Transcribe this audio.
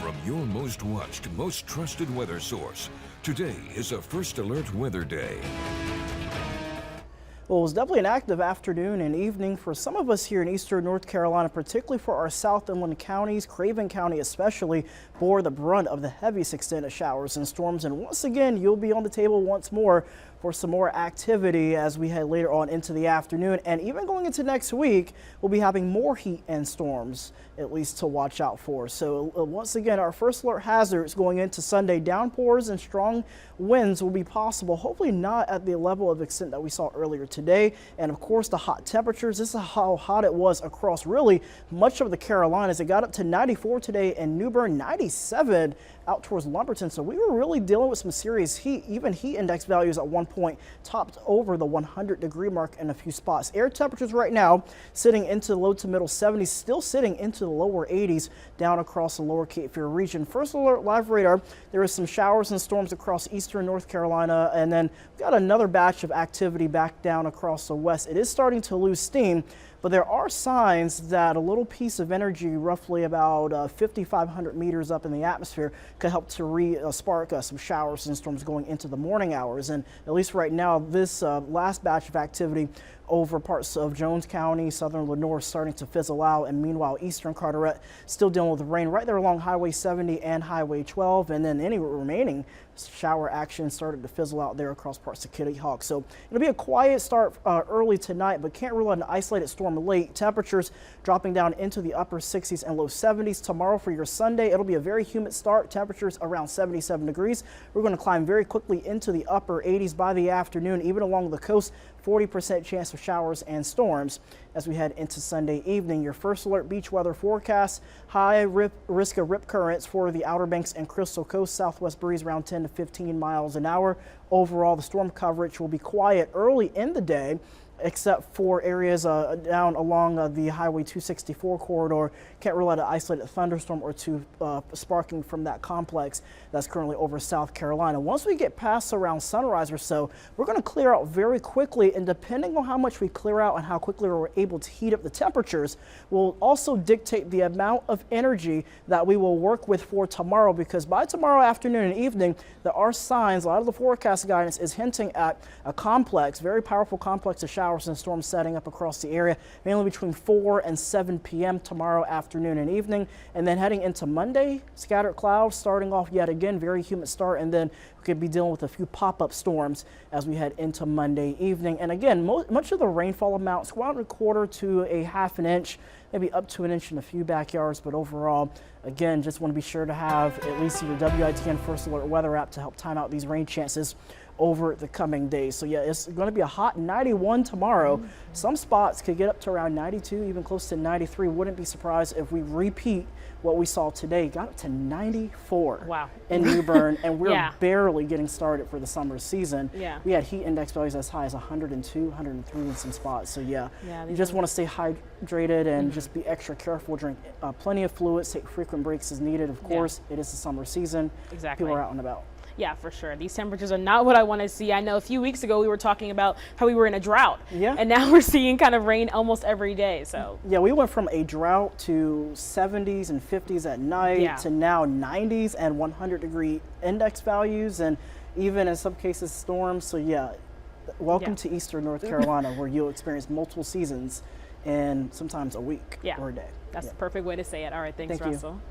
from your most watched, most trusted weather source. Today is a First Alert Weather Day. Well, it was definitely an active afternoon and evening for some of us here in eastern North Carolina, particularly for our South Inland counties. Craven County especially bore the brunt of the heaviest extent of showers and storms. And once again, you'll be on the table once more for some more activity as we head later on into the afternoon. And even going into next week, we'll be having more heat and storms, at least to watch out for. So once again, our first alert hazards going into Sunday, downpours and strong winds will be possible, hopefully not at the level of extent that we saw earlier today. And of course, the hot temperatures. This is how hot it was across really much of the Carolinas. It got up to 94 today in New Bern, 97 out towards Lumberton. So we were really dealing with some serious heat. Even heat index values at one point topped over the 100-degree mark in a few spots. Air temperatures right now sitting into the low to middle 70s, still sitting into the lower 80s down across the lower Cape Fear region. First alert live radar, there is some showers and storms across eastern North Carolina, and then we've got another batch of activity back down across the west. It is starting to lose steam, but there are signs that a little piece of energy, roughly about 5,500 meters up in the atmosphere, could help to spark some showers and storms going into the morning hours. And at least right now, this last batch of activity over parts of Jones County, southern Lenore, starting to fizzle out. And meanwhile, eastern Carteret still dealing with the rain right there along Highway 70 and Highway 12. And then any remaining shower action started to fizzle out there across parts of Kitty Hawk. So it'll be a quiet start early tonight, but can't rule out an isolated storm late. Temperatures dropping down into the upper 60s and low 70s. Tomorrow for your Sunday, it'll be a very humid start. Temperatures around 77 degrees. We're going to climb very quickly into the upper 80s by the afternoon, even along the coast. 40% chance of showers and storms as we head into Sunday evening. Your first alert beach weather forecast, high risk of rip currents for the Outer Banks and Crystal Coast. Southwest breeze around 10 to 15 miles an hour. Overall, the storm coverage will be quiet early in the day, except for areas down along the Highway 264 corridor. Can't rule out an isolated thunderstorm or two sparking from that complex that's currently over South Carolina. Once we get past around sunrise or so, we're going to clear out very quickly, and depending on how much we clear out and how quickly we're able to heat up the temperatures will also dictate the amount of energy that we will work with for tomorrow, because by tomorrow afternoon and evening, there are signs, a lot of the forecast guidance is hinting at a complex, very powerful complex of showers and storms setting up across the area, mainly between 4 and 7 p.m. tomorrow afternoon and evening. And then heading into Monday, scattered clouds starting off yet again, very humid start, and then we could be dealing with a few pop-up storms as we head into Monday evening. And again, much of the rainfall amounts, 1/4 to a half an inch, maybe up to an inch in a few backyards, but overall, again, just want to be sure to have at least your WITN First Alert weather app to help time out these rain chances over the coming days. So yeah, it's going to be a hot 91 tomorrow. Some spots could get up to around 92, even close to 93. Wouldn't be surprised if we repeat what we saw today. Got up to 94 in New Bern, and we're barely getting started for the summer season. We had heat index values as high as 102, 103 in some spots. So yeah, you just want to stay hydrated and just be extra careful. Drink plenty of fluids, take frequent breaks as needed. Of course, it is the summer season. People are out and about. Yeah, for sure. These temperatures are not what I want to see. I know a few weeks ago we were talking about how we were in a drought. And now we're seeing kind of rain almost every day. So yeah, we went from a drought to 70s and 50s at night to now 90s and 100-degree index values, and even in some cases storms. So yeah, welcome to eastern North Carolina, where you'll experience multiple seasons in sometimes a week or a day. That's the perfect way to say it. All right, thanks, Russell. You.